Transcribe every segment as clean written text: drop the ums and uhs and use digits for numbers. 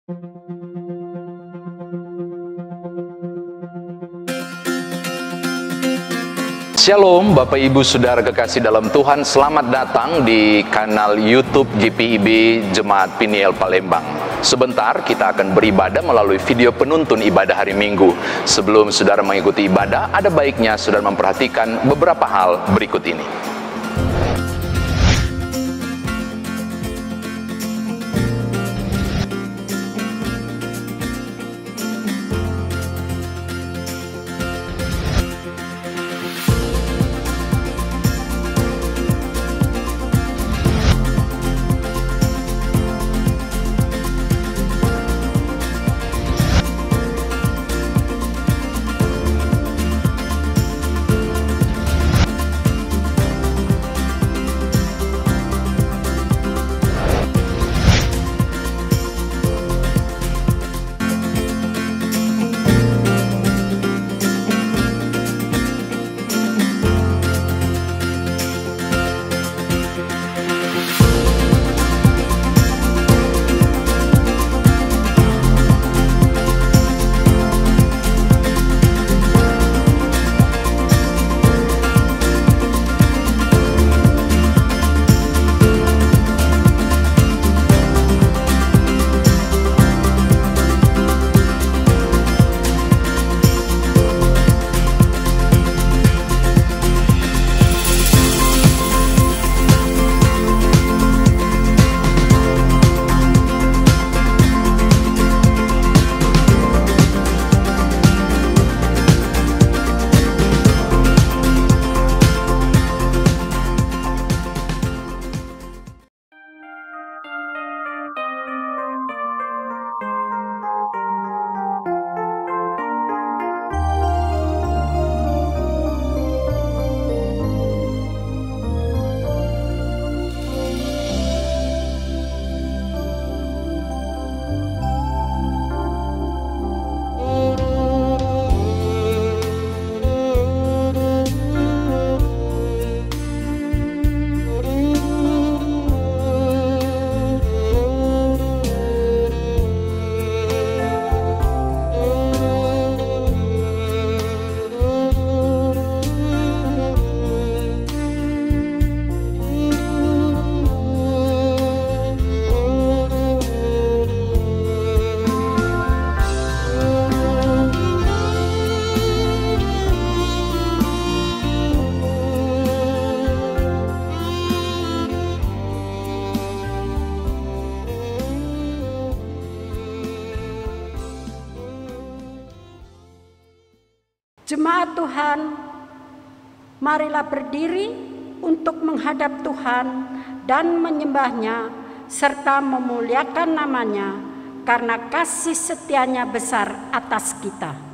Shalom Bapak Ibu Saudara kekasih dalam Tuhan, selamat datang di kanal YouTube GPIB Jemaat Peniel Palembang. Sebentar kita akan beribadah melalui video penuntun ibadah hari Minggu. Sebelum saudara mengikuti ibadah, ada baiknya saudara memperhatikan beberapa hal berikut ini. Jemaat Tuhan, marilah berdiri untuk menghadap Tuhan dan menyembah-Nya serta memuliakan nama-Nya karena kasih setia-Nya besar atas kita.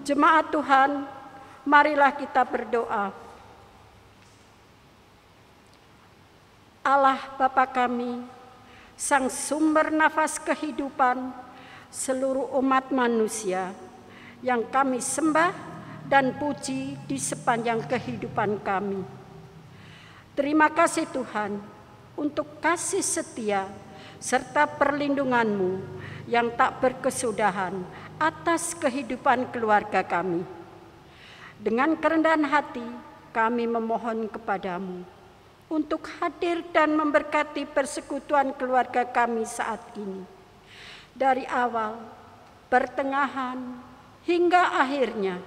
Jemaat Tuhan, marilah kita berdoa. Allah Bapa kami, Sang sumber nafas kehidupan, seluruh umat manusia yang kami sembah dan puji di sepanjang kehidupan kami. Terima kasih Tuhan untuk kasih setia serta perlindungan-Mu yang tak berkesudahan atas kehidupan keluarga kami. Dengan kerendahan hati kami memohon kepadamu untuk hadir dan memberkati persekutuan keluarga kami saat ini. Dari awal, pertengahan, hingga akhirnya,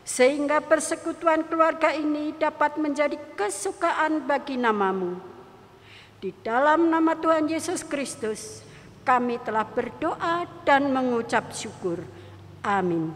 sehingga persekutuan keluarga ini dapat menjadi kesukaan bagi nama-Mu. Di dalam nama Tuhan Yesus Kristus, kami telah berdoa dan mengucap syukur. Amin.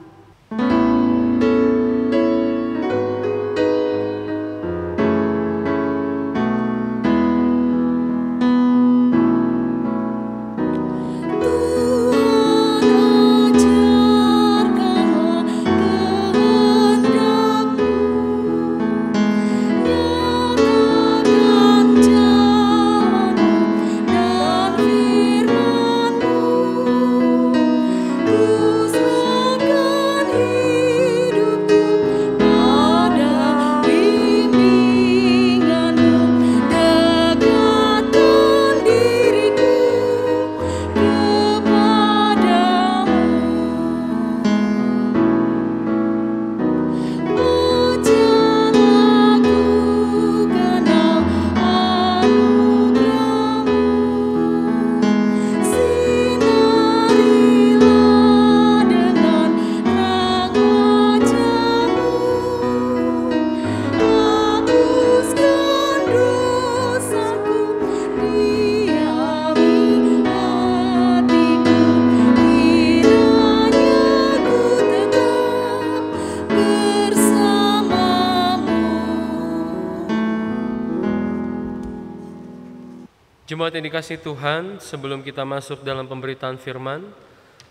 Jemaat yang dikasihi Tuhan, sebelum kita masuk dalam pemberitaan firman,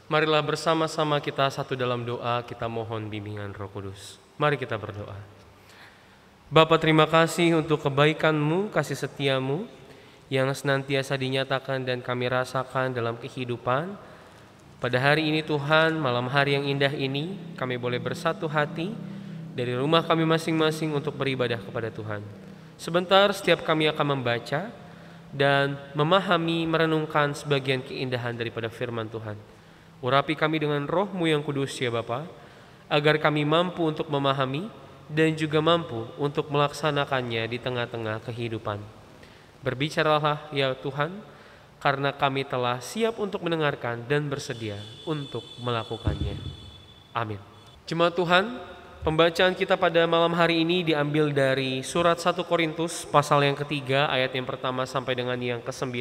marilah bersama-sama kita satu dalam doa, kita mohon bimbingan Roh Kudus. Mari kita berdoa. Bapa, terima kasih untuk kebaikan-Mu, kasih setia-Mu yang senantiasa dinyatakan dan kami rasakan dalam kehidupan. Pada hari ini Tuhan, malam hari yang indah ini, kami boleh bersatu hati dari rumah kami masing-masing untuk beribadah kepada Tuhan. Sebentar setiap kami akan membaca dan memahami, merenungkan sebagian keindahan daripada firman Tuhan. Urapi kami dengan Roh-Mu yang kudus ya Bapa, agar kami mampu untuk memahami dan juga mampu untuk melaksanakannya di tengah-tengah kehidupan. Berbicaralah ya Tuhan, karena kami telah siap untuk mendengarkan dan bersedia untuk melakukannya. Amin. Jemaat Tuhan, pembacaan kita pada malam hari ini diambil dari surat 1 Korintus pasal yang ketiga ayat yang pertama sampai dengan yang ke-9.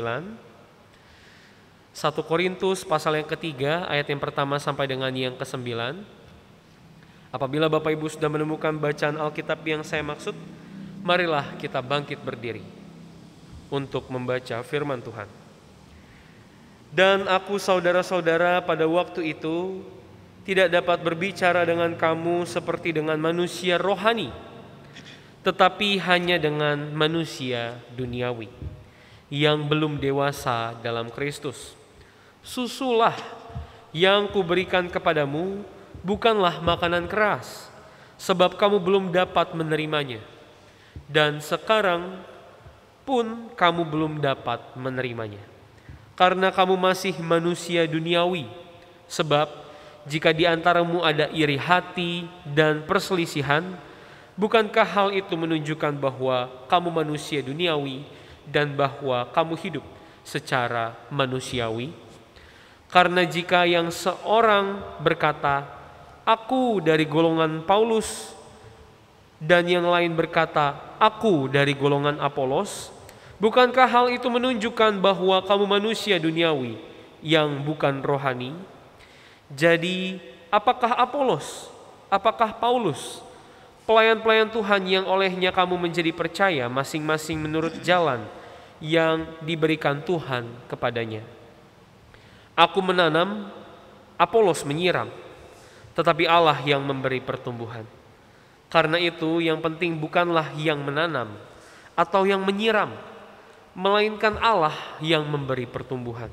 1 Korintus pasal yang ketiga ayat yang pertama sampai dengan yang ke-9. Apabila Bapak Ibu sudah menemukan bacaan Alkitab yang saya maksud, marilah kita bangkit berdiri untuk membaca firman Tuhan. Dan aku saudara-saudara pada waktu itu tidak dapat berbicara dengan kamu seperti dengan manusia rohani, tetapi hanya dengan manusia duniawi yang belum dewasa dalam Kristus. Susulah yang kuberikan kepadamu bukanlah makanan keras, sebab kamu belum dapat menerimanya, dan sekarang pun kamu belum dapat menerimanya, karena kamu masih manusia duniawi. Sebab jika di antaramu ada iri hati dan perselisihan, bukankah hal itu menunjukkan bahwa kamu manusia duniawi dan bahwa kamu hidup secara manusiawi? Karena jika yang seorang berkata, aku dari golongan Paulus, dan yang lain berkata, aku dari golongan Apolos, bukankah hal itu menunjukkan bahwa kamu manusia duniawi yang bukan rohani? Jadi, apakah Apolos, apakah Paulus, pelayan-pelayan Tuhan yang olehnya kamu menjadi percaya masing-masing menurut jalan yang diberikan Tuhan kepadanya? Aku menanam, Apolos menyiram, tetapi Allah yang memberi pertumbuhan. Karena itu yang penting bukanlah yang menanam atau yang menyiram, melainkan Allah yang memberi pertumbuhan.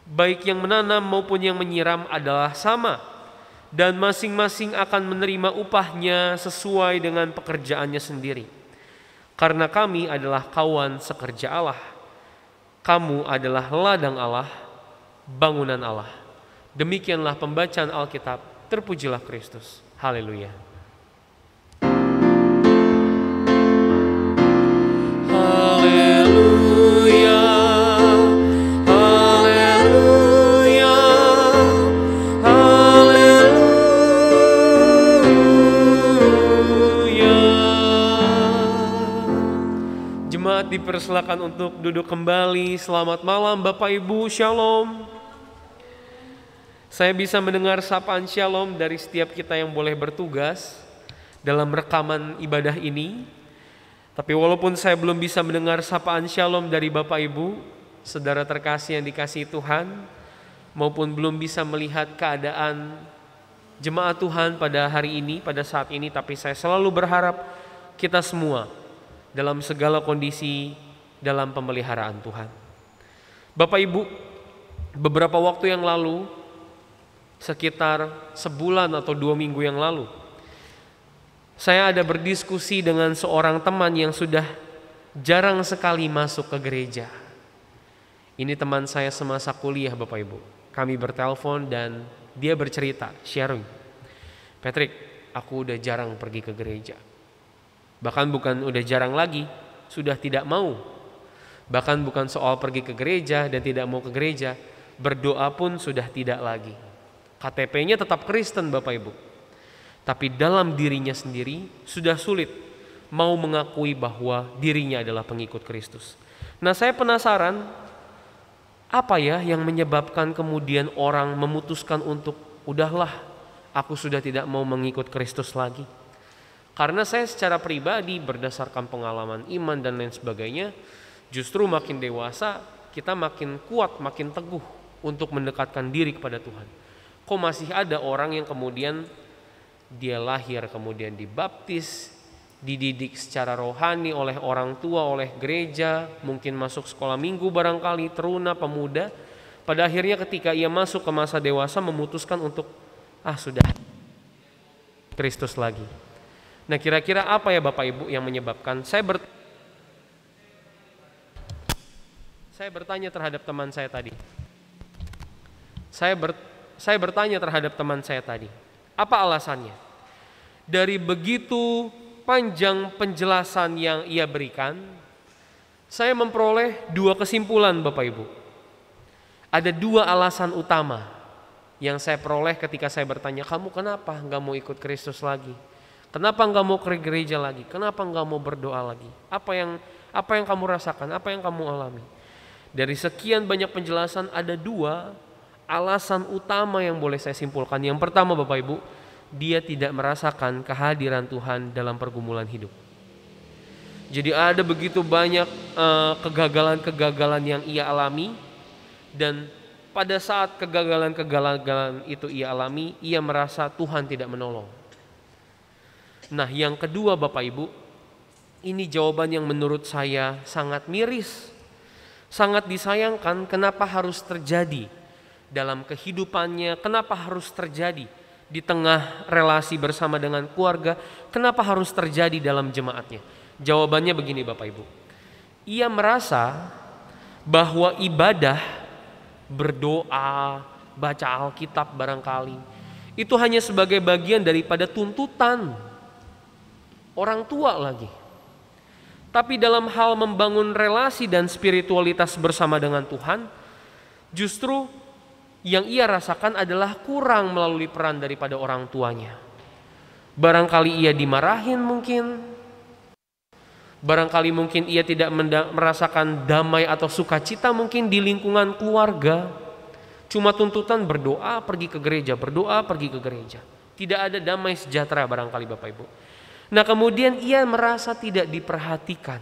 baik yang menanam maupun yang menyiram adalah sama, dan masing-masing akan menerima upahnya sesuai dengan pekerjaannya sendiri. Karena kami adalah kawan sekerja Allah. Kamu adalah ladang Allah, bangunan Allah. Demikianlah pembacaan Alkitab. Terpujilah Kristus. Haleluya. Haleluya. Haleluya. Haleluya. Jemaat dipersilakan untuk duduk kembali. Selamat malam Bapak Ibu, Shalom. Saya bisa mendengar sapaan shalom dari setiap kita yang boleh bertugas dalam rekaman ibadah ini. Tapi walaupun saya belum bisa mendengar sapaan shalom dari Bapak Ibu, saudara terkasih yang dikasihi Tuhan, maupun belum bisa melihat keadaan jemaat Tuhan pada hari ini, pada saat ini, tapi saya selalu berharap kita semua dalam segala kondisi dalam pemeliharaan Tuhan. Bapak Ibu, beberapa waktu yang lalu, sekitar sebulan atau 2 minggu yang lalu, saya ada berdiskusi dengan seorang teman yang sudah jarang sekali masuk ke gereja. Ini teman saya semasa kuliah Bapak Ibu. Kami bertelepon dan dia bercerita, sharing. Patrick, aku udah jarang pergi ke gereja. Bahkan bukan udah jarang lagi, sudah tidak mau. Bahkan bukan soal pergi ke gereja dan tidak mau ke gereja, berdoa pun sudah tidak lagi. KTP-nya tetap Kristen Bapak Ibu, tapi dalam dirinya sendiri sudah sulit mau mengakui bahwa dirinya adalah pengikut Kristus. Nah, saya penasaran apa ya yang menyebabkan kemudian orang memutuskan untuk udahlah, aku sudah tidak mau mengikut Kristus lagi. Karena saya secara pribadi berdasarkan pengalaman iman dan lain sebagainya, justru makin dewasa kita makin kuat, makin teguh untuk mendekatkan diri kepada Tuhan. Kok masih ada orang yang kemudian dia lahir, kemudian dibaptis, dididik secara rohani oleh orang tua, oleh gereja, mungkin masuk sekolah minggu barangkali, teruna, pemuda. Pada akhirnya ketika ia masuk ke masa dewasa memutuskan untuk sudah Kristus lagi. Nah, kira-kira apa ya Bapak Ibu yang menyebabkan? Saya bertanya terhadap teman saya tadi. Saya bertanya terhadap teman saya tadi, apa alasannya? Dari begitu panjang penjelasan yang ia berikan, saya memperoleh 2 kesimpulan Bapak Ibu. Ada 2 alasan utama yang saya peroleh ketika saya bertanya, kamu kenapa nggak mau ikut Kristus lagi? Kenapa nggak mau ke gereja lagi? Kenapa nggak mau berdoa lagi? Apa yang kamu rasakan? Apa yang kamu alami? Dari sekian banyak penjelasan ada 2 alasan utama yang boleh saya simpulkan. Yang pertama Bapak Ibu, dia tidak merasakan kehadiran Tuhan dalam pergumulan hidup. Jadi ada begitu banyak kegagalan-kegagalan yang ia alami, dan pada saat kegagalan-kegagalan itu ia alami, ia merasa Tuhan tidak menolong. Nah, yang kedua Bapak Ibu, ini jawaban yang menurut saya sangat miris, sangat disayangkan. Kenapa harus terjadi dalam kehidupannya? Kenapa harus terjadi di tengah relasi bersama dengan keluarga? Kenapa harus terjadi dalam jemaatnya? Jawabannya begini Bapak Ibu. Ia merasa bahwa ibadah, berdoa, baca Alkitab barangkali, itu hanya sebagai bagian daripada tuntutan orang tua lagi. Tapi dalam hal membangun relasi dan spiritualitas bersama dengan Tuhan, justru yang ia rasakan adalah kurang melalui peran daripada orang tuanya. Barangkali ia dimarahin mungkin. Barangkali mungkin ia tidak merasakan damai atau sukacita mungkin di lingkungan keluarga. Cuma tuntutan berdoa, pergi ke gereja, berdoa, pergi ke gereja. Tidak ada damai sejahtera barangkali Bapak Ibu. Nah, kemudian ia merasa tidak diperhatikan,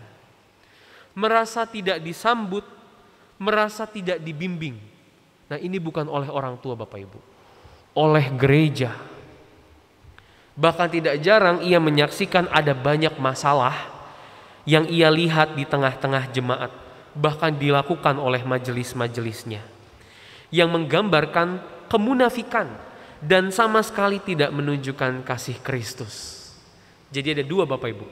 merasa tidak disambut, merasa tidak dibimbing. Nah, ini bukan oleh orang tua Bapak Ibu, oleh gereja. Bahkan tidak jarang ia menyaksikan ada banyak masalah yang ia lihat di tengah-tengah jemaat, bahkan dilakukan oleh majelis-majelisnya. yang menggambarkan kemunafikan dan sama sekali tidak menunjukkan kasih Kristus. Jadi ada dua Bapak Ibu.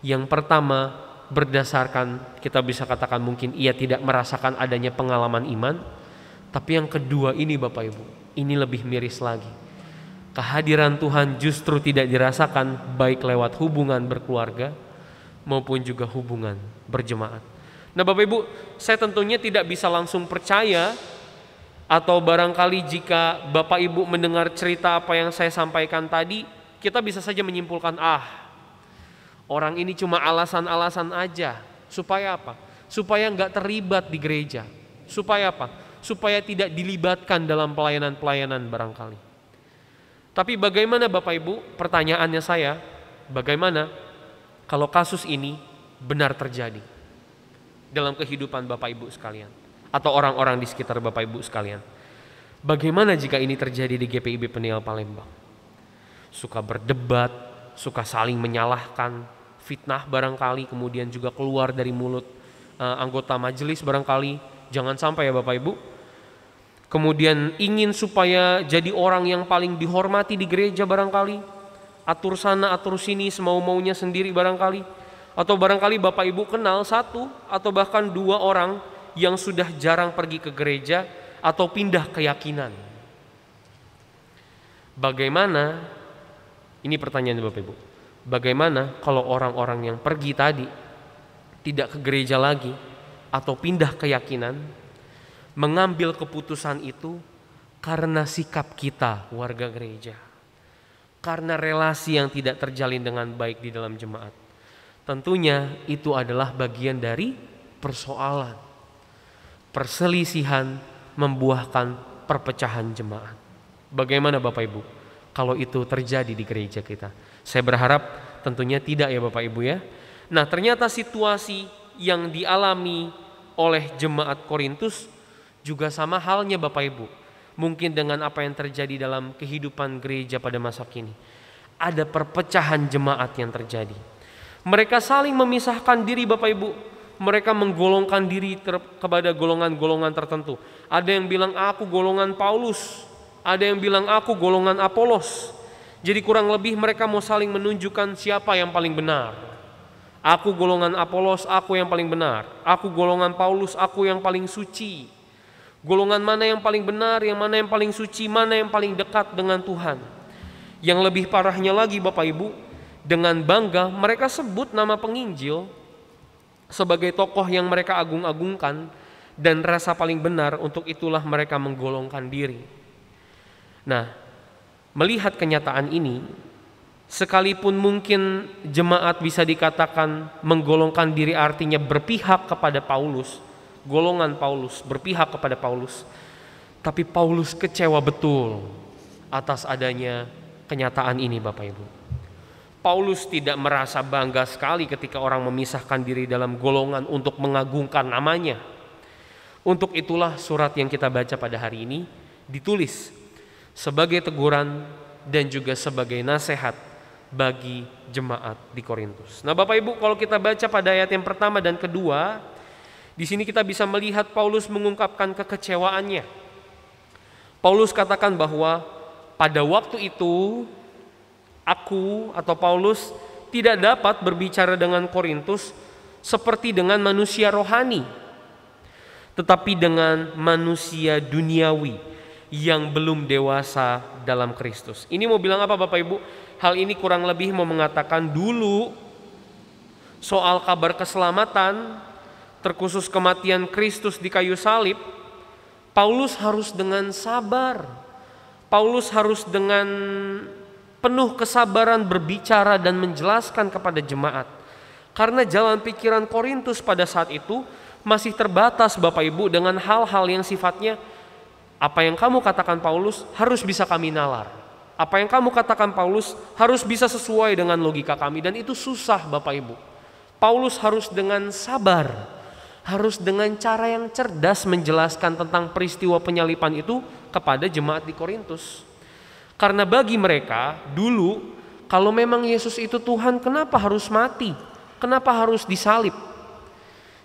Yang pertama berdasarkan, kita bisa katakan mungkin ia tidak merasakan adanya pengalaman iman. Tapi yang kedua ini Bapak Ibu, ini lebih miris lagi. Kehadiran Tuhan justru tidak dirasakan baik lewat hubungan berkeluarga maupun juga hubungan berjemaat. Nah Bapak Ibu, saya tentunya tidak bisa langsung percaya, atau barangkali jika Bapak Ibu mendengar cerita apa yang saya sampaikan tadi, kita bisa saja menyimpulkan, orang ini cuma alasan-alasan aja. Supaya apa? Supaya nggak terlibat di gereja. Supaya apa? Supaya tidak dilibatkan dalam pelayanan-pelayanan barangkali. Tapi bagaimana Bapak Ibu, pertanyaannya saya, bagaimana kalau kasus ini benar terjadi dalam kehidupan Bapak Ibu sekalian atau orang-orang di sekitar Bapak Ibu sekalian? Bagaimana jika ini terjadi di GPIB Peniel Palembang? Suka berdebat, suka saling menyalahkan, fitnah barangkali kemudian juga keluar dari mulut anggota majelis barangkali. Jangan sampai ya Bapak Ibu. Kemudian ingin supaya jadi orang yang paling dihormati di gereja barangkali. Atur sana, atur sini, semau-maunya sendiri barangkali. Atau barangkali Bapak Ibu kenal satu atau bahkan dua orang yang sudah jarang pergi ke gereja atau pindah keyakinan. Bagaimana, ini pertanyaan Bapak Ibu, bagaimana kalau orang-orang yang pergi tadi tidak ke gereja lagi atau pindah keyakinan, mengambil keputusan itu karena sikap kita warga gereja, karena relasi yang tidak terjalin dengan baik di dalam jemaat? Tentunya itu adalah bagian dari persoalan. Perselisihan membuahkan perpecahan jemaat. Bagaimana Bapak Ibu kalau itu terjadi di gereja kita? Saya berharap tentunya tidak ya Bapak Ibu ya. Nah ternyata situasi yang dialami oleh jemaat Korintus juga sama halnya Bapak Ibu. Mungkin dengan apa yang terjadi dalam kehidupan gereja pada masa kini. Ada perpecahan jemaat yang terjadi. Mereka saling memisahkan diri Bapak Ibu. Mereka menggolongkan diri kepada golongan-golongan tertentu. Ada yang bilang aku golongan Paulus. Ada yang bilang aku golongan Apolos. Jadi kurang lebih mereka mau saling menunjukkan siapa yang paling benar. Aku golongan Apolos, aku yang paling benar. Aku golongan Paulus, aku yang paling suci. Golongan mana yang paling benar, yang mana yang paling suci, mana yang paling dekat dengan Tuhan. Yang lebih parahnya lagi Bapak Ibu, dengan bangga mereka sebut nama penginjil sebagai tokoh yang mereka agung-agungkan dan rasa paling benar, untuk itulah mereka menggolongkan diri. Nah, melihat kenyataan ini, sekalipun mungkin jemaat bisa dikatakan menggolongkan diri artinya berpihak kepada Paulus, golongan Paulus berpihak kepada Paulus, tapi Paulus kecewa betul atas adanya kenyataan ini Bapak Ibu. Paulus tidak merasa bangga sekali ketika orang memisahkan diri dalam golongan untuk mengagungkan namanya. Untuk itulah surat yang kita baca pada hari ini ditulis sebagai teguran dan juga sebagai nasihat bagi jemaat di Korintus. Nah Bapak Ibu, kalau kita baca pada ayat yang pertama dan kedua, di sini kita bisa melihat Paulus mengungkapkan kekecewaannya. Paulus katakan bahwa pada waktu itu aku atau Paulus tidak dapat berbicara dengan Korintus seperti dengan manusia rohani, tetapi dengan manusia duniawi yang belum dewasa dalam Kristus. Ini mau bilang apa Bapak Ibu? Hal ini kurang lebih mau mengatakan dulu soal kabar keselamatan, terkhusus kematian Kristus di kayu salib, Paulus harus dengan sabar. Paulus harus dengan penuh kesabaran berbicara dan menjelaskan kepada jemaat. Karena jalan pikiran Korintus pada saat itu masih terbatas Bapak Ibu dengan hal-hal yang sifatnya apa yang kamu katakan Paulus harus bisa kami nalar. Apa yang kamu katakan Paulus harus bisa sesuai dengan logika kami, dan itu susah Bapak Ibu. Paulus harus dengan sabar, harus dengan cara yang cerdas menjelaskan tentang peristiwa penyalipan itu kepada jemaat di Korintus. Karena bagi mereka dulu, kalau memang Yesus itu Tuhan, kenapa harus mati? Kenapa harus disalib?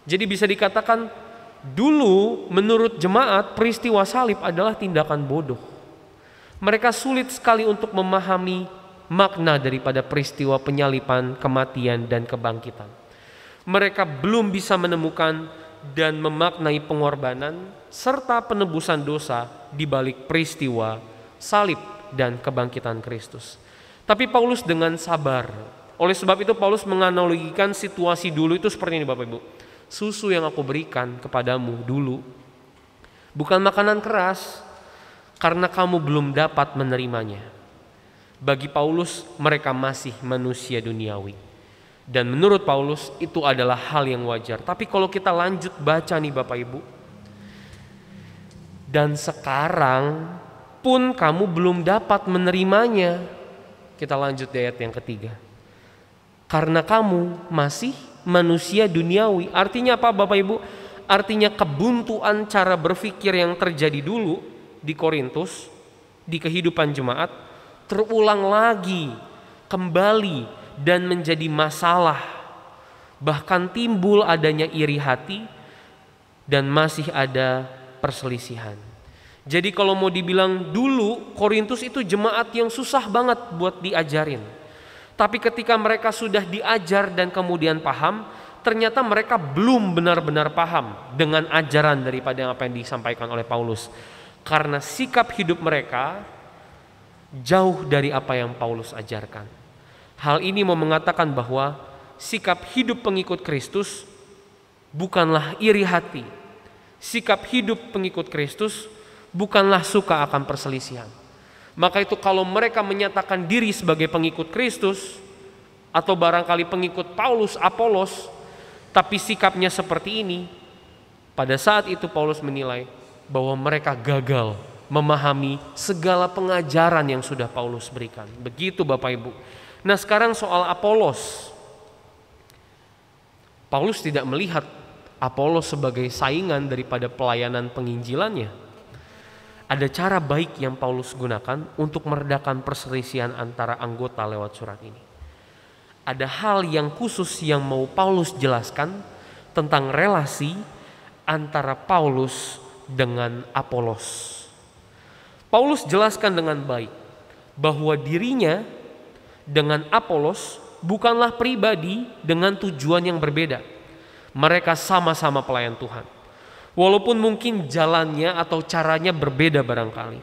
Jadi bisa dikatakan Dulu menurut jemaat peristiwa salib adalah tindakan bodoh. Mereka sulit sekali untuk memahami makna daripada peristiwa penyalipan, kematian, dan kebangkitan. Mereka belum bisa menemukan dan memaknai pengorbanan serta penebusan dosa di balik peristiwa salib dan kebangkitan Kristus. Tapi Paulus dengan sabar. Oleh sebab itu Paulus menganalogikan situasi dulu itu seperti ini Bapak Ibu. Susu yang aku berikan kepadamu dulu bukan makanan keras karena kamu belum dapat menerimanya. Bagi Paulus mereka masih manusia duniawi. Dan menurut Paulus itu adalah hal yang wajar. Tapi kalau kita lanjut baca nih Bapak Ibu. Dan sekarang pun kamu belum dapat menerimanya. Kita lanjut di ayat yang ketiga. Karena kamu masih manusia duniawi. Artinya apa Bapak Ibu? Artinya kebuntuan cara berpikir yang terjadi dulu di Korintus, di kehidupan jemaat, terulang lagi, kembali dan menjadi masalah. Bahkan timbul adanya iri hati dan masih ada perselisihan. Jadi kalau mau dibilang dulu Korintus itu jemaat yang susah banget buat diajarin. Tapi ketika mereka sudah diajar dan kemudian paham, ternyata mereka belum benar-benar paham dengan ajaran daripada apa yang disampaikan oleh Paulus. Karena sikap hidup mereka jauh dari apa yang Paulus ajarkan. Hal ini mau mengatakan bahwa sikap hidup pengikut Kristus bukanlah iri hati. Sikap hidup pengikut Kristus bukanlah suka akan perselisihan. Maka itu kalau mereka menyatakan diri sebagai pengikut Kristus atau barangkali pengikut Paulus, Apolos, tapi sikapnya seperti ini, pada saat itu Paulus menilai bahwa mereka gagal memahami segala pengajaran yang sudah Paulus berikan. Begitu Bapak Ibu. Nah sekarang soal Apolos. Paulus tidak melihat Apolos sebagai saingan daripada pelayanan penginjilannya. Ada cara baik yang Paulus gunakan untuk meredakan perselisihan antara anggota lewat surat ini. Ada hal yang khusus yang mau Paulus jelaskan tentang relasi antara Paulus dengan Apolos. Paulus jelaskan dengan baik bahwa dirinya dengan Apolos bukanlah pribadi dengan tujuan yang berbeda. Mereka sama-sama pelayan Tuhan. Walaupun mungkin jalannya atau caranya berbeda barangkali.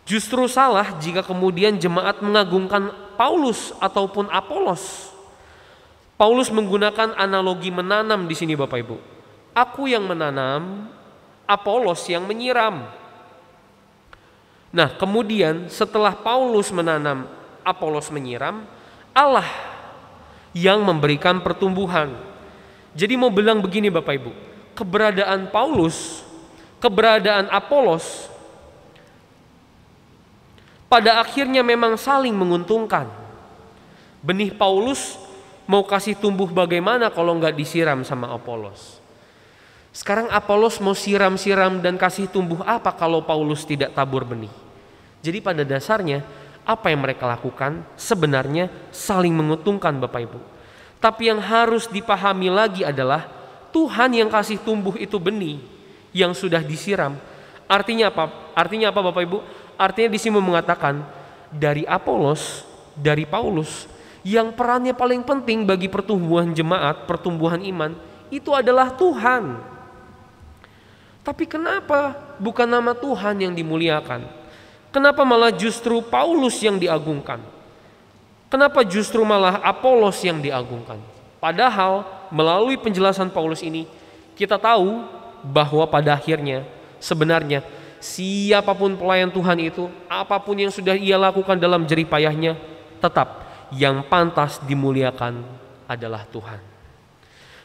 Justru salah jika kemudian jemaat mengagungkan Paulus ataupun Apolos. Paulus menggunakan analogi menanam di sini Bapak Ibu. Aku yang menanam, Apolos yang menyiram. Nah, kemudian setelah Paulus menanam, Apolos menyiram, Allah yang memberikan pertumbuhan. Jadi mau bilang begini Bapak Ibu. Keberadaan Paulus, keberadaan Apolos pada akhirnya memang saling menguntungkan. Benih Paulus mau kasih tumbuh bagaimana kalau nggak disiram sama Apolos? Sekarang Apolos mau siram-siram dan kasih tumbuh apa kalau Paulus tidak tabur benih? Jadi pada dasarnya apa yang mereka lakukan sebenarnya saling menguntungkan Bapak Ibu. Tapi yang harus dipahami lagi adalah Tuhan yang kasih tumbuh itu benih yang sudah disiram. Artinya apa? Artinya apa Bapak Ibu? Artinya di sini mengatakan dari Apolos, dari Paulus yang perannya paling penting bagi pertumbuhan jemaat, pertumbuhan iman itu adalah Tuhan. Tapi kenapa bukan nama Tuhan yang dimuliakan? Kenapa malah justru Paulus yang diagungkan? Kenapa justru malah Apolos yang diagungkan? Padahal melalui penjelasan Paulus ini kita tahu bahwa pada akhirnya sebenarnya siapapun pelayan Tuhan itu, apapun yang sudah ia lakukan dalam jerih payahnya, tetap yang pantas dimuliakan adalah Tuhan.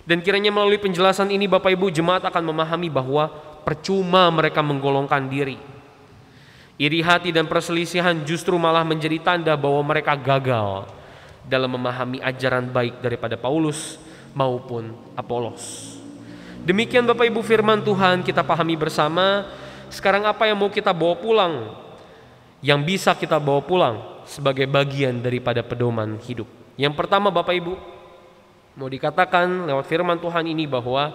Dan kiranya melalui penjelasan ini Bapak Ibu jemaat akan memahami bahwa percuma mereka menggolongkan diri. Iri hati dan perselisihan justru malah menjadi tanda bahwa mereka gagal dalam memahami ajaran baik daripada Paulus maupun Apolos. Demikian Bapak Ibu firman Tuhan kita pahami bersama. Sekarang apa yang mau kita bawa pulang? Yang bisa kita bawa pulang sebagai bagian daripada pedoman hidup. Yang pertama Bapak Ibu, mau dikatakan lewat firman Tuhan ini bahwa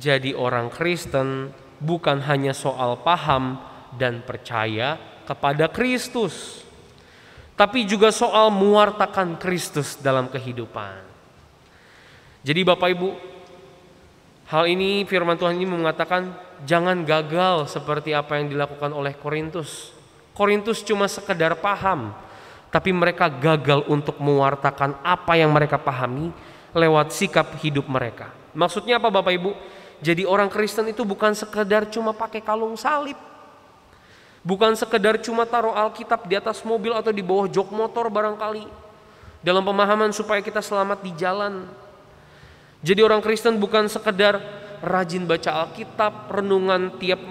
Jadi orang Kristen bukan hanya soal paham dan percaya kepada Kristus, tapi juga soal mewartakan Kristus dalam kehidupan. Jadi Bapak Ibu, hal ini firman Tuhan ini mengatakan jangan gagal seperti apa yang dilakukan oleh Korintus. Korintus cuma sekedar paham, tapi mereka gagal untuk mewartakan apa yang mereka pahami lewat sikap hidup mereka. Maksudnya apa Bapak Ibu? Jadi orang Kristen itu bukan sekedar cuma pakai kalung salib, bukan sekedar cuma taruh Alkitab di atas mobil atau di bawah jok motor barangkali, dalam pemahaman supaya kita selamat di jalan. Jadi orang Kristen bukan sekedar rajin baca Alkitab, renungan tiap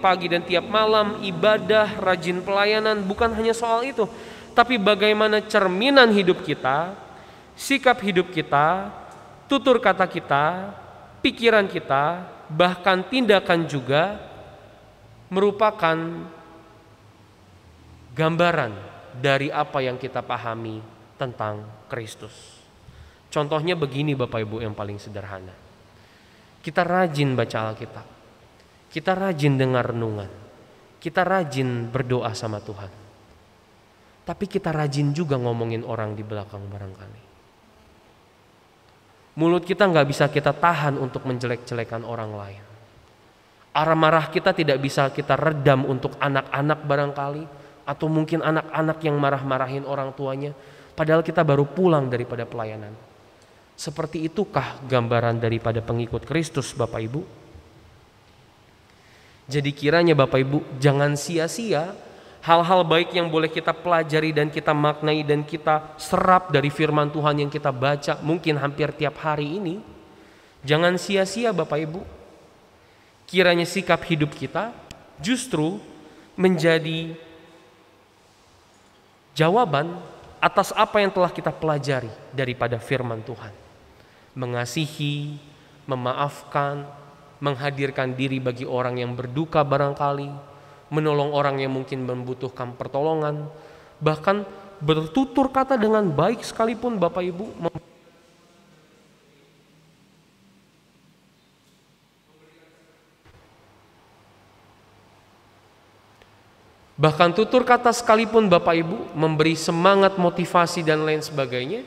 pagi dan tiap malam, ibadah, rajin pelayanan, bukan hanya soal itu. Tapi bagaimana cerminan hidup kita, sikap hidup kita, tutur kata kita, pikiran kita, bahkan tindakan juga merupakan gambaran dari apa yang kita pahami tentang Kristus. Contohnya begini Bapak Ibu yang paling sederhana. Kita rajin baca Alkitab, kita rajin dengar renungan, kita rajin berdoa sama Tuhan. Tapi kita rajin juga ngomongin orang di belakang barangkali. Mulut kita gak bisa kita tahan untuk menjelek-jelekan orang lain. Marah kita tidak bisa kita redam untuk anak-anak barangkali, atau mungkin anak-anak yang marah-marahin orang tuanya, padahal kita baru pulang daripada pelayanan. Seperti itukah gambaran daripada pengikut Kristus Bapak Ibu? Jadi kiranya Bapak Ibu jangan sia-sia hal-hal baik yang boleh kita pelajari dan kita maknai dan kita serap dari firman Tuhan yang kita baca mungkin hampir tiap hari ini. Jangan sia-sia Bapak Ibu. Kiranya sikap hidup kita justru menjadi jawaban atas apa yang telah kita pelajari daripada firman Tuhan. Mengasihi, memaafkan, menghadirkan diri bagi orang yang berduka barangkali, menolong orang yang mungkin membutuhkan pertolongan, bahkan bertutur kata dengan baik sekalipun Bapak Ibu. Bahkan tutur kata sekalipun Bapak Ibu memberi semangat, motivasi dan lain sebagainya,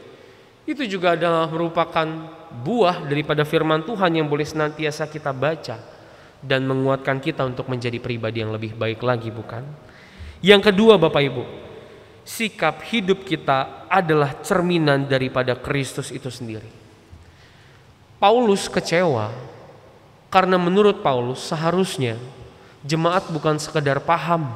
itu juga adalah merupakan buah daripada firman Tuhan yang boleh senantiasa kita baca dan menguatkan kita untuk menjadi pribadi yang lebih baik lagi, bukan? Yang kedua Bapak Ibu, sikap hidup kita adalah cerminan daripada Kristus itu sendiri. Paulus kecewa karena menurut Paulus seharusnya jemaat bukan sekedar paham,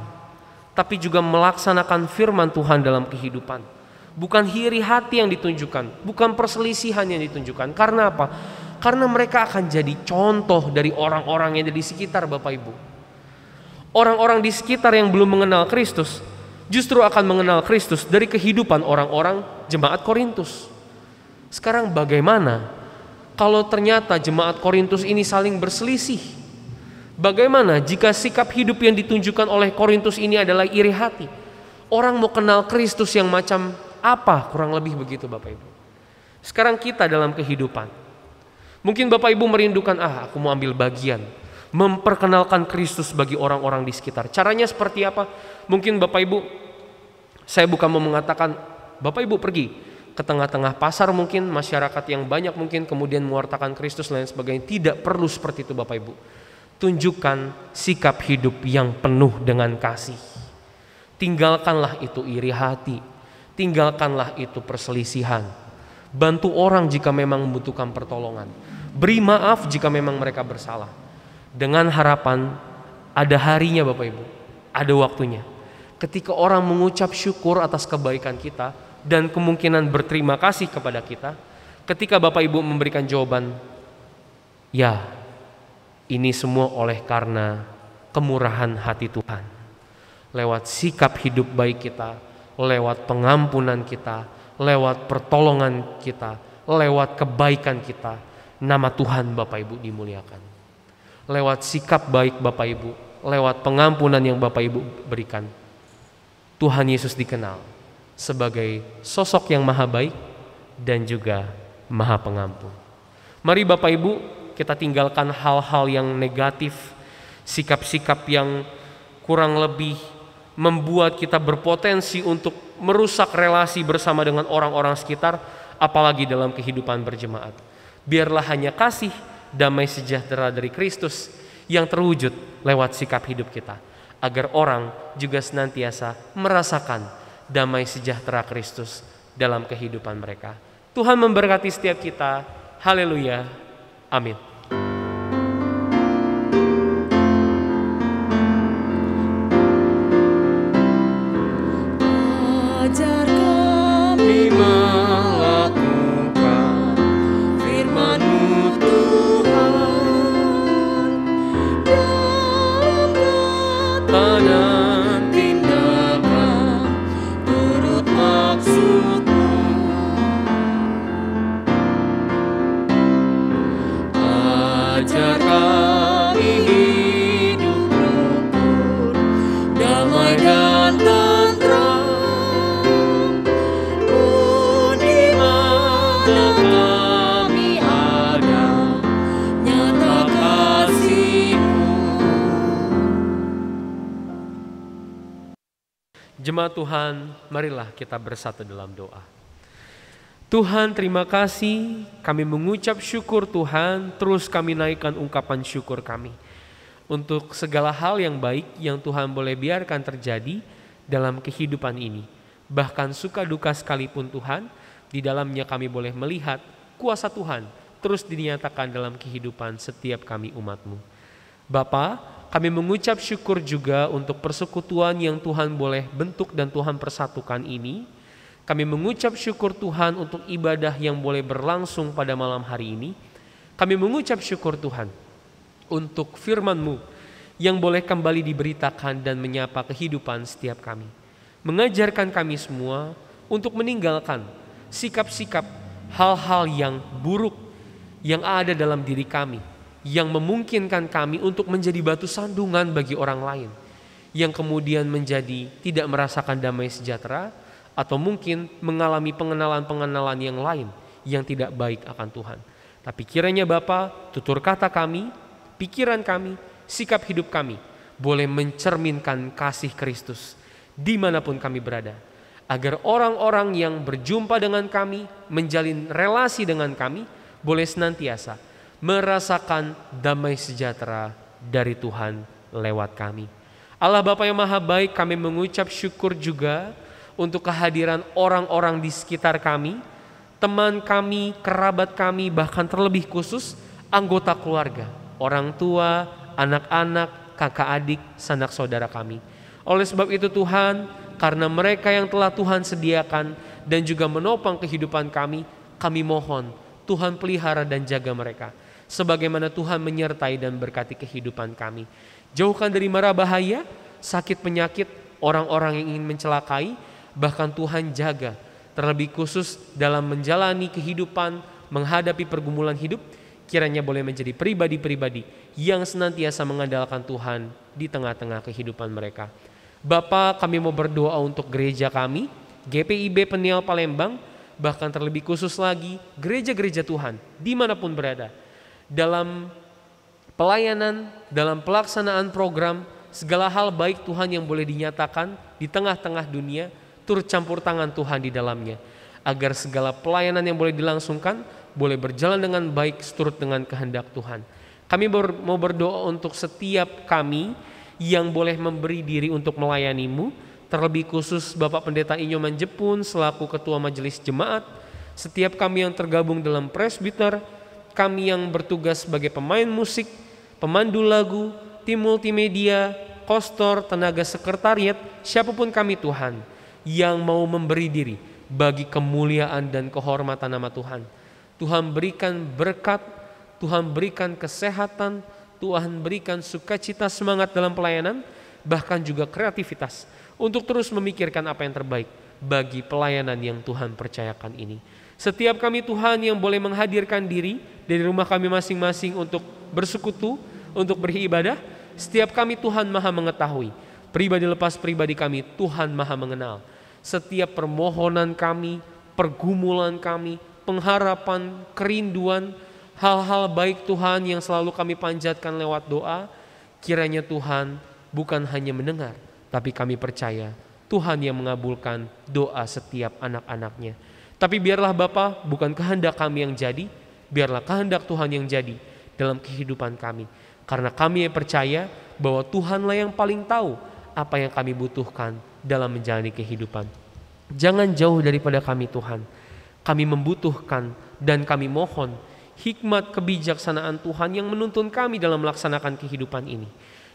tapi juga melaksanakan firman Tuhan dalam kehidupan. Bukan iri hati yang ditunjukkan, bukan perselisihan yang ditunjukkan. Karena apa? Karena mereka akan jadi contoh dari orang-orang yang ada di sekitar Bapak Ibu. Orang-orang di sekitar yang belum mengenal Kristus justru akan mengenal Kristus dari kehidupan orang-orang jemaat Korintus. Sekarang bagaimana kalau ternyata jemaat Korintus ini saling berselisih? Bagaimana jika sikap hidup yang ditunjukkan oleh Korintus ini adalah iri hati? Orang mau kenal Kristus yang macam apa? Kurang lebih begitu Bapak Ibu. Sekarang kita dalam kehidupan, mungkin Bapak Ibu merindukan, aku mau ambil bagian memperkenalkan Kristus bagi orang-orang di sekitar. Caranya seperti apa? Mungkin Bapak Ibu, saya bukan mau mengatakan Bapak Ibu pergi ke tengah-tengah pasar mungkin, masyarakat yang banyak mungkin, kemudian mewartakan Kristus dan lain sebagainya. Tidak perlu seperti itu Bapak Ibu. Tunjukkan sikap hidup yang penuh dengan kasih. Tinggalkanlah itu iri hati, tinggalkanlah itu perselisihan. Bantu orang jika memang membutuhkan pertolongan. Beri maaf jika memang mereka bersalah. Dengan harapan ada harinya Bapak Ibu, ada waktunya. Ketika orang mengucap syukur atas kebaikan kita dan kemungkinan berterima kasih kepada kita, ketika Bapak Ibu memberikan jawaban, ya, ini semua oleh karena kemurahan hati Tuhan. Lewat sikap hidup baik kita, lewat pengampunan kita, lewat pertolongan kita, lewat kebaikan kita, nama Tuhan Bapak Ibu dimuliakan. Lewat sikap baik Bapak Ibu, lewat pengampunan yang Bapak Ibu berikan, Tuhan Yesus dikenal sebagai sosok yang maha baik dan juga maha pengampun. Mari Bapak Ibu, kita tinggalkan hal-hal yang negatif, sikap-sikap yang kurang lebih membuat kita berpotensi untuk merusak relasi bersama dengan orang-orang sekitar, apalagi dalam kehidupan berjemaat. Biarlah hanya kasih, damai sejahtera dari Kristus yang terwujud lewat sikap hidup kita, agar orang juga senantiasa merasakan damai sejahtera Kristus dalam kehidupan mereka. Tuhan memberkati setiap kita. Haleluya. Amin. Ajar kami melakukan firman-Mu Tuhan, dalam kata dan tindakan turut maksud-Mu. Ajar kami hidup rukun, damai dan tentram, pun di mana kami ada, nyata kasih-Mu. Jemaat Tuhan, marilah kita bersatu dalam doa. Tuhan, terima kasih, kami mengucap syukur Tuhan, terus kami naikkan ungkapan syukur kami untuk segala hal yang baik yang Tuhan boleh biarkan terjadi dalam kehidupan ini. Bahkan suka duka sekalipun Tuhan, di dalamnya kami boleh melihat kuasa Tuhan terus dinyatakan dalam kehidupan setiap kami umat-Mu. Bapa, kami mengucap syukur juga untuk persekutuan yang Tuhan boleh bentuk dan Tuhan persatukan ini. Kami mengucap syukur Tuhan untuk ibadah yang boleh berlangsung pada malam hari ini. Kami mengucap syukur Tuhan untuk firman-Mu yang boleh kembali diberitakan dan menyapa kehidupan setiap kami. Mengajarkan kami semua untuk meninggalkan sikap-sikap hal-hal yang buruk yang ada dalam diri kami, yang memungkinkan kami untuk menjadi batu sandungan bagi orang lain, yang kemudian menjadi tidak merasakan damai sejahtera, atau mungkin mengalami pengenalan-pengenalan yang lain yang tidak baik akan Tuhan. Tapi kiranya Bapa, tutur kata kami, pikiran kami, sikap hidup kami boleh mencerminkan kasih Kristus dimanapun kami berada, agar orang-orang yang berjumpa dengan kami, menjalin relasi dengan kami, boleh senantiasa merasakan damai sejahtera dari Tuhan lewat kami. Allah Bapa yang Maha Baik, kami mengucap syukur juga untuk kehadiran orang-orang di sekitar kami, teman kami, kerabat kami, bahkan terlebih khusus anggota keluarga, orang tua, anak-anak, kakak adik, sanak saudara kami. Oleh sebab itu Tuhan, karena mereka yang telah Tuhan sediakan dan juga menopang kehidupan kami, kami mohon Tuhan pelihara dan jaga mereka, sebagaimana Tuhan menyertai dan berkati kehidupan kami. Jauhkan dari mara bahaya, sakit penyakit, orang-orang yang ingin mencelakai, bahkan Tuhan jaga terlebih khusus dalam menjalani kehidupan, menghadapi pergumulan hidup, kiranya boleh menjadi pribadi-pribadi yang senantiasa mengandalkan Tuhan di tengah-tengah kehidupan mereka. Bapa, kami mau berdoa untuk gereja kami, GPIB Peniel Palembang, bahkan terlebih khusus lagi gereja-gereja Tuhan dimanapun berada, dalam pelayanan, dalam pelaksanaan program, segala hal baik Tuhan yang boleh dinyatakan di tengah-tengah dunia, turut campur tangan Tuhan di dalamnya, agar segala pelayanan yang boleh dilangsungkan boleh berjalan dengan baik seturut dengan kehendak Tuhan. Kami mau berdoa untuk setiap kami yang boleh memberi diri untuk melayani-Mu, terlebih khusus Bapak Pendeta Inyoman Jepun selaku Ketua Majelis Jemaat, setiap kami yang tergabung dalam presbiter, kami yang bertugas sebagai pemain musik, pemandu lagu, tim multimedia, kostor, tenaga sekretariat, siapapun kami Tuhan, yang mau memberi diri bagi kemuliaan dan kehormatan nama Tuhan. Tuhan berikan berkat, Tuhan berikan kesehatan, Tuhan berikan sukacita, semangat dalam pelayanan, bahkan juga kreativitas untuk terus memikirkan apa yang terbaik bagi pelayanan yang Tuhan percayakan ini. Setiap kami Tuhan yang boleh menghadirkan diri dari rumah kami masing-masing untuk bersekutu, untuk beribadah, setiap kami Tuhan Maha mengetahui, pribadi lepas pribadi kami Tuhan Maha mengenal. Setiap permohonan kami, pergumulan kami, pengharapan, kerinduan, hal-hal baik Tuhan yang selalu kami panjatkan lewat doa, kiranya Tuhan bukan hanya mendengar, tapi kami percaya Tuhan yang mengabulkan doa setiap anak-anaknya. Tapi biarlah Bapa, bukan kehendak kami yang jadi, biarlah kehendak Tuhan yang jadi dalam kehidupan kami. Karena kami percaya bahwa Tuhanlah yang paling tahu apa yang kami butuhkan dalam menjalani kehidupan. Jangan jauh daripada kami Tuhan. Kami membutuhkan dan kami mohon hikmat kebijaksanaan Tuhan yang menuntun kami dalam melaksanakan kehidupan ini.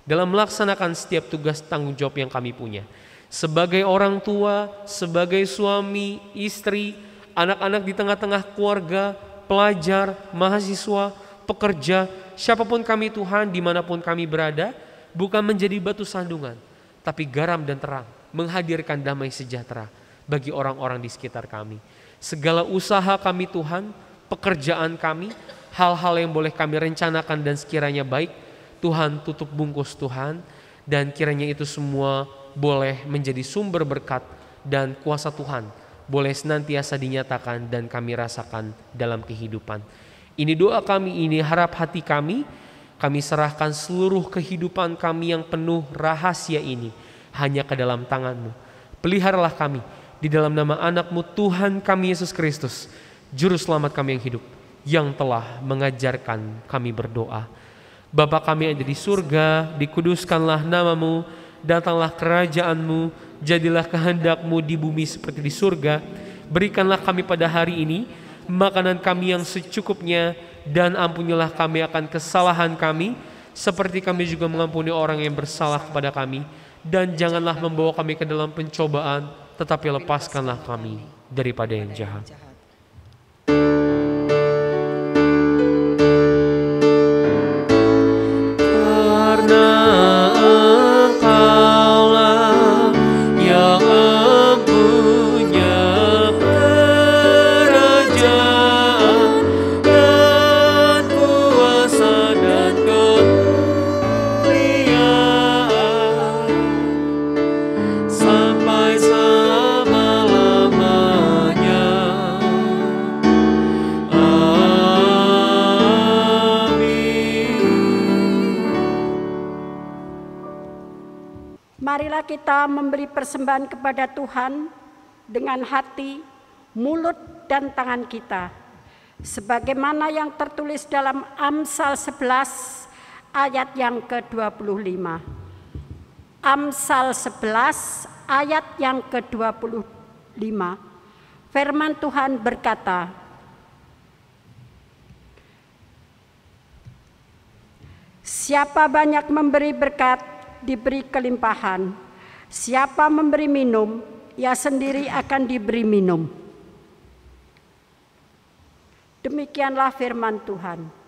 Dalam melaksanakan setiap tugas tanggung jawab yang kami punya. Sebagai orang tua, sebagai suami, istri, anak-anak di tengah-tengah keluarga, pelajar, mahasiswa, pekerja, siapapun kami Tuhan, dimanapun kami berada, bukan menjadi batu sandungan, tapi garam dan terang, menghadirkan damai sejahtera bagi orang-orang di sekitar kami. Segala usaha kami Tuhan, pekerjaan kami, hal-hal yang boleh kami rencanakan dan sekiranya baik, Tuhan tutup bungkus Tuhan, dan kiranya itu semua boleh menjadi sumber berkat dan kuasa Tuhan boleh senantiasa dinyatakan dan kami rasakan dalam kehidupan. Ini doa kami, ini harap hati kami serahkan seluruh kehidupan kami yang penuh rahasia ini hanya ke dalam tangan-Mu. Peliharalah kami di dalam nama anak-Mu Tuhan kami Yesus Kristus, Juru Selamat kami yang hidup, yang telah mengajarkan kami berdoa. Bapa kami yang ada di surga, dikuduskanlah nama-Mu, datanglah kerajaan-Mu, jadilah kehendak-Mu di bumi seperti di surga. Berikanlah kami pada hari ini makanan kami yang secukupnya, dan ampunilah kami akan kesalahan kami, seperti kami juga mengampuni orang yang bersalah kepada kami. Dan janganlah membawa kami ke dalam pencobaan, tetapi lepaskanlah kami daripada yang jahat. Marilah kita memberi persembahan kepada Tuhan dengan hati, mulut, dan tangan kita. Sebagaimana yang tertulis dalam Amsal 11 ayat yang ke-25. Amsal 11 ayat yang ke-25. Firman Tuhan berkata, siapa banyak memberi berkat, diberi kelimpahan. Siapa memberi minum, ia sendiri akan diberi minum. Demikianlah firman Tuhan.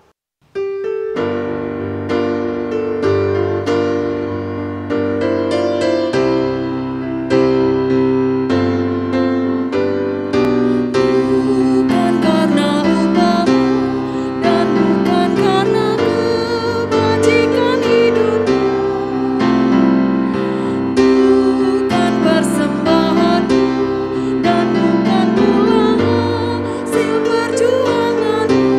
Perjuanganmu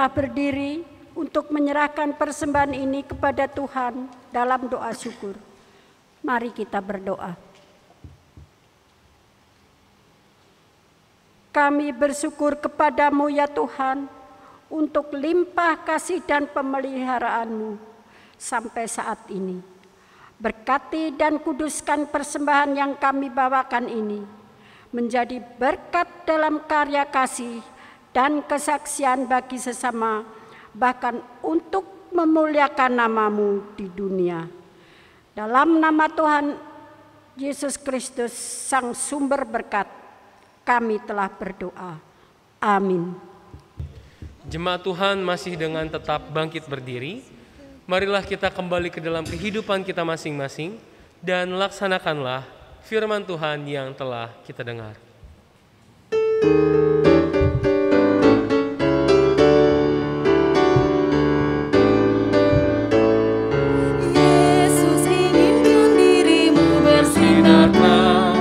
telah berdiri untuk menyerahkan persembahan ini kepada Tuhan dalam doa syukur. Mari kita berdoa. Kami bersyukur kepadamu ya Tuhan untuk limpah kasih dan pemeliharaanmu sampai saat ini. Berkati dan kuduskan persembahan yang kami bawakan ini menjadi berkat dalam karya kasih dan kesaksian bagi sesama, bahkan untuk memuliakan namamu di dunia. Dalam nama Tuhan Yesus Kristus, Sang Sumber Berkat, kami telah berdoa. Amin. Jemaat Tuhan masih dengan tetap bangkit berdiri. Marilah kita kembali ke dalam kehidupan kita masing-masing dan laksanakanlah firman Tuhan yang telah kita dengar. Yesus inginkan dirimu bersinarkan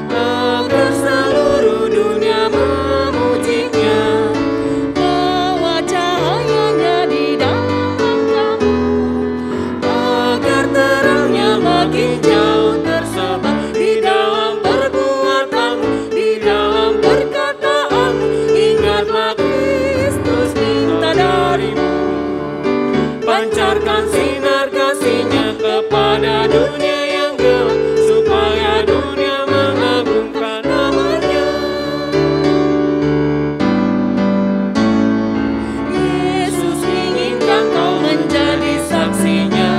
agar seluruh dunia memujinya. Bawa cahayanya di dalam kamu agar terangnya makin jauh tersebar di dalam perbuatan, di dalam perkataan. Ingatlah Kristus minta darimu, pancarkan sinar kasih-Nya kepada dunia yang gelap, supaya dunia mengagungkan nama-Nya. Yesus inginkan kau menjadi saksi-Nya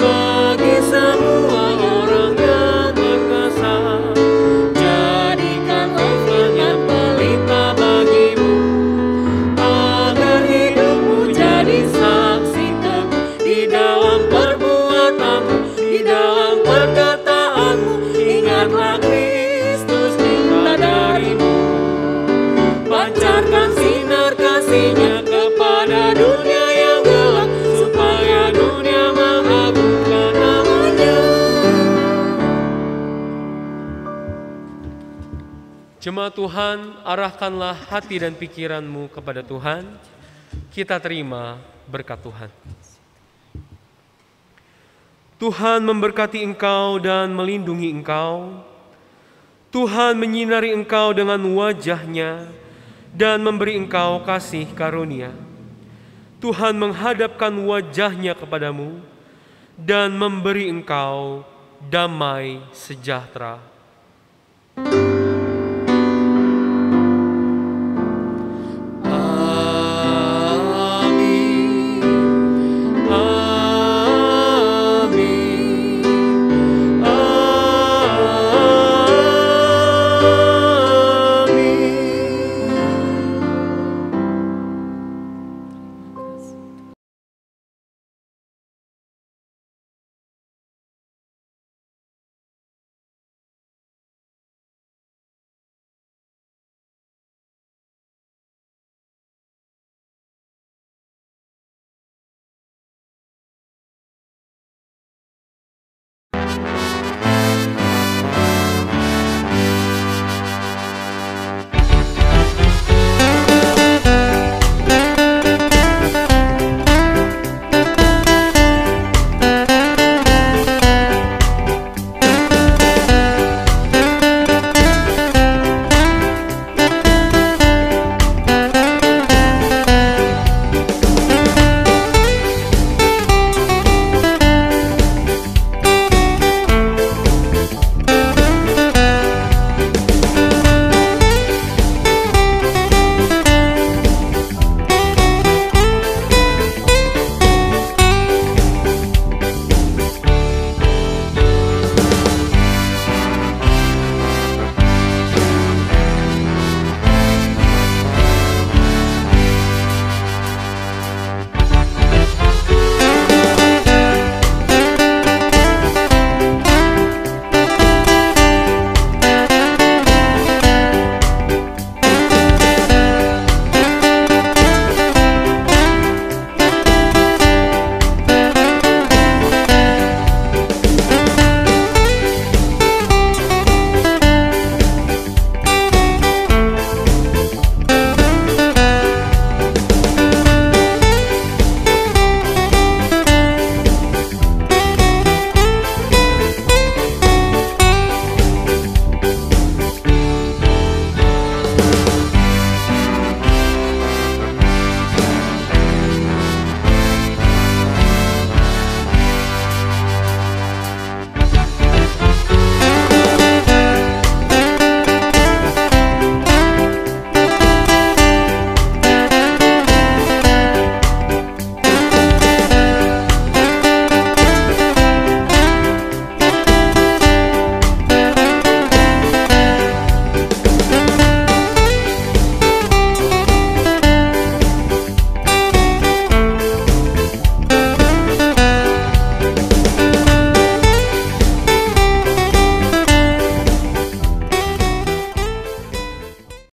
bagi semua orang yang berkuasa. Jadikanlah Dia pelita bagimu, agar hidupmu jadi saksi teguh di dalam perbuatanmu, di dalam perkataanmu. Ingatlah Kristus minta darimu, pancarkan sinar kasih-Nya kepada dunia yang gelap, supaya dunia mengagungkan nama-Nya. Jemaat Tuhan, arahkanlah hati dan pikiranmu kepada Tuhan. Kita terima berkat Tuhan. Tuhan memberkati engkau dan melindungi engkau. Tuhan menyinari engkau dengan wajah-Nya dan memberi engkau kasih karunia. Tuhan menghadapkan wajah-Nya kepadamu dan memberi engkau damai sejahtera.